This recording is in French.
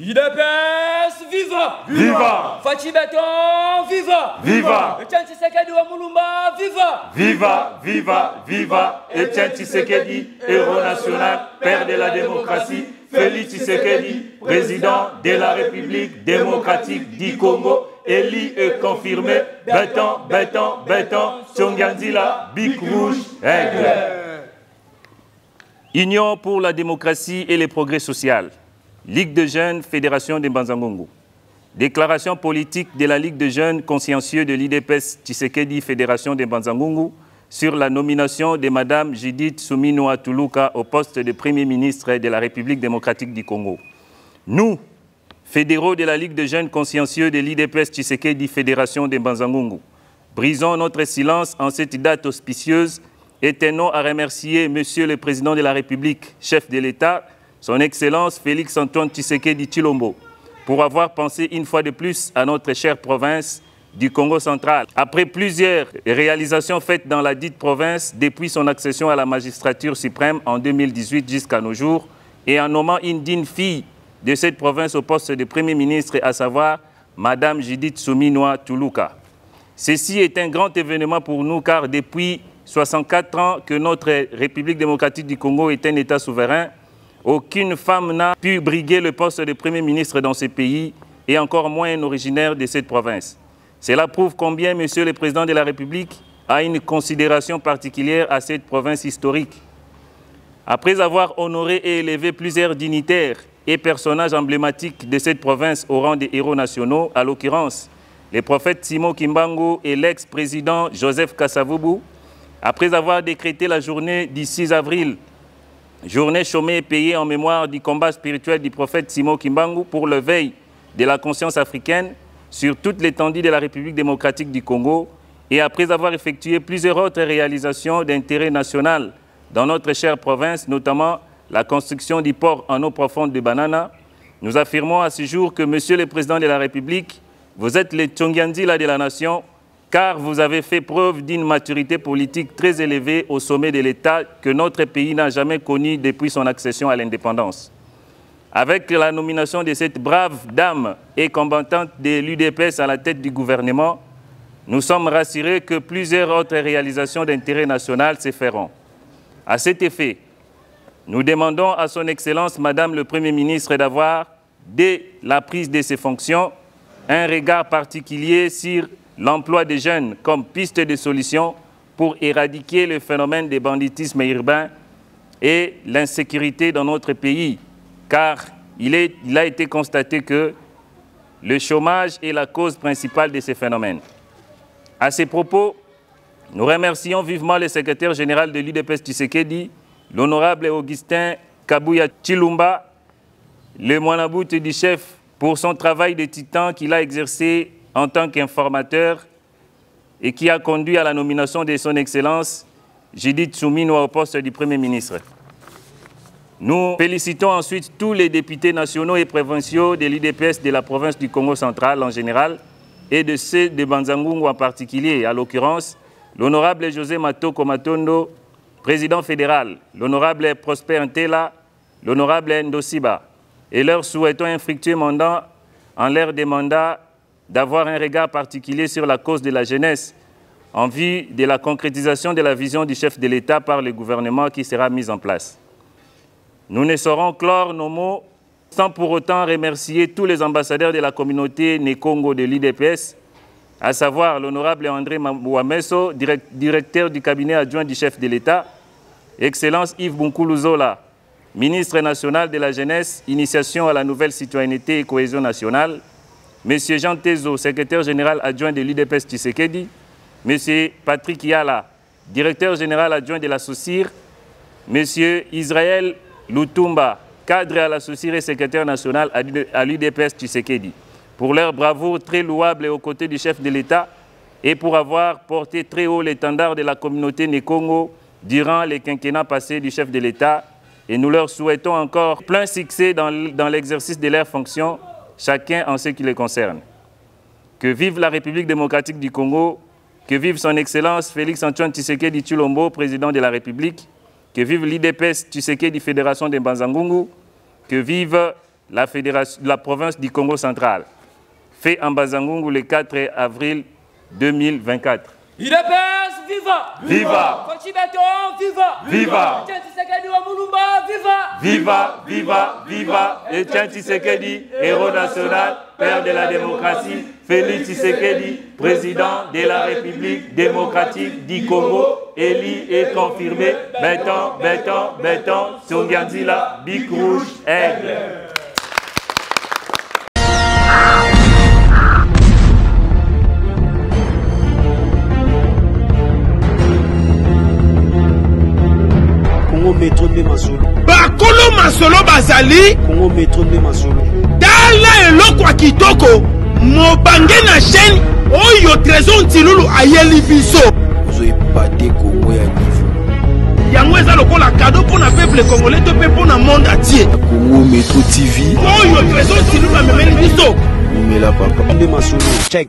UDPS, viva! Viva! Fachi Beton, viva! Viva! Etienne Tshisekedi wa Mulumba, viva! Viva, viva, viva! Etienne Tshisekedi, héros national, père de la démocratie. Félix Tshisekedi, président de la République démocratique du Congo, élu et confirmé. Béton, béton, béton, Tchonganzila, Bic Rouge, aigle. Union pour la démocratie et le progrès social. Ligue de jeunes, Fédération des Mbanza-Ngungu. Déclaration politique de la Ligue de jeunes consciencieux de l'IDPS Tshisekedi, Fédération des Mbanza-Ngungu, sur la nomination de Mme Judith Suminwa Tuluka au poste de Premier ministre de la République démocratique du Congo. Nous, fédéraux de la Ligue de jeunes consciencieux de l'IDPS Tshisekedi, Fédération des Mbanza-Ngungu, brisons notre silence en cette date auspicieuse et tenons à remercier Monsieur le Président de la République, chef de l'État, Son Excellence Félix-Antoine Tshisekedi Tshilombo, pour avoir pensé une fois de plus à notre chère province du Congo central. Après plusieurs réalisations faites dans la dite province depuis son accession à la magistrature suprême en 2018 jusqu'à nos jours, et en nommant une digne fille de cette province au poste de Premier ministre, à savoir Mme Judith Suminwa Tuluka. Ceci est un grand événement pour nous car depuis 64 ans que notre République démocratique du Congo est un État souverain, aucune femme n'a pu briguer le poste de Premier ministre dans ce pays et encore moins un originaire de cette province. Cela prouve combien Monsieur le Président de la République a une considération particulière à cette province historique. Après avoir honoré et élevé plusieurs dignitaires et personnages emblématiques de cette province au rang des héros nationaux, à l'occurrence les prophètes Simon Kimbangu et l'ex-président Joseph Kasavubu, après avoir décrété la journée du 6 avril, journée chômée et payée en mémoire du combat spirituel du prophète Simon Kimbangu pour le veille de la conscience africaine sur toute l'étendue de la République démocratique du Congo, et après avoir effectué plusieurs autres réalisations d'intérêt national dans notre chère province, notamment la construction du port en eau profonde de Banana, nous affirmons à ce jour que Monsieur le Président de la République, vous êtes le Tchonganzila de la nation, car vous avez fait preuve d'une maturité politique très élevée au sommet de l'État que notre pays n'a jamais connue depuis son accession à l'indépendance. Avec la nomination de cette brave dame et combattante de l'UDPS à la tête du gouvernement, nous sommes rassurés que plusieurs autres réalisations d'intérêt national se feront. À cet effet, nous demandons à son Excellence, Madame le Premier ministre, d'avoir, dès la prise de ses fonctions, un regard particulier sur l'emploi des jeunes comme piste de solution pour éradiquer le phénomène du banditisme urbain et l'insécurité dans notre pays, car il a été constaté que le chômage est la cause principale de ces phénomènes. À ces propos, nous remercions vivement le secrétaire général de l'UDPS Tshisekedi, l'honorable Augustin Kabuya Tshilumba, le moinabout du chef, pour son travail de titan qu'il a exercé en tant qu'informateur et qui a conduit à la nomination de son Excellence Judith Suminwa au poste du Premier ministre. Nous félicitons ensuite tous les députés nationaux et provinciaux de l'IDPS de la province du Congo central en général et de ceux de Mbanza-Ngungu en particulier, à l'occurrence l'honorable José Matoko Matondo, président fédéral, l'honorable Prosper Ntela, l'honorable Ndosiba, et leur souhaitons un fructueux mandat en l'air des mandats d'avoir un regard particulier sur la cause de la jeunesse en vue de la concrétisation de la vision du chef de l'État par le gouvernement qui sera mis en place. Nous ne saurons clore nos mots sans pour autant remercier tous les ambassadeurs de la communauté Né-Congo de l'IDPS, à savoir l'honorable André Mouamesso, directeur du cabinet adjoint du chef de l'État, Excellence Yves Bunkulu-Zola, ministre national de la Jeunesse, Initiation à la nouvelle citoyenneté et cohésion nationale, M. Jean Tezo, secrétaire général adjoint de l'UDPS Tshisekedi, M. Patrick Yala, directeur général adjoint de la SOCIR, M. Israël Lutumba, cadre à la SOCIR et secrétaire national à l'UDPS Tshisekedi, pour leur bravoure très louable aux côtés du chef de l'État et pour avoir porté très haut l'étendard de la communauté Né-Congo durant les quinquennats passés du chef de l'État, et nous leur souhaitons encore plein succès dans l'exercice de leurs fonctions, chacun en ce qui les concerne. Que vive la République démocratique du Congo, que vive son Excellence Félix-Antoine Tshisekedi Tshilombo, président de la République, que vive l'IDPS Tshisekedi Fédération des Mbanza-Ngungu, que vive la province du Congo central, fait en Mbanza-Ngungu le 4 avril 2024. UDPS, viva! Viva! Kochibeton, viva! Viva! Etienne Tshisekedi wa Mulumba, viva! Viva, viva, viva, Etienne Tshisekedi, héros national, père de la démocratie, Félix Tshisekedi, président de la République démocratique du Congo, élu et confirmé, béton, Songanzila, Bic Rouge, Aigle. Métro de Masolo. Bakolo Masolo Bazali. Congo métro de Masolo. Dala eloko kitoko. Mobange na chaîne. Oyo trésor ntilulu ayeli biso. Ozo epate Congo ya niveau. Yango eza lokola cadeau pour na peuple congolais to pe pour na monde entier. Congo métro TV. Oyo trésor ntilulu amemeli biso. Numela papa. De Masolo. Check.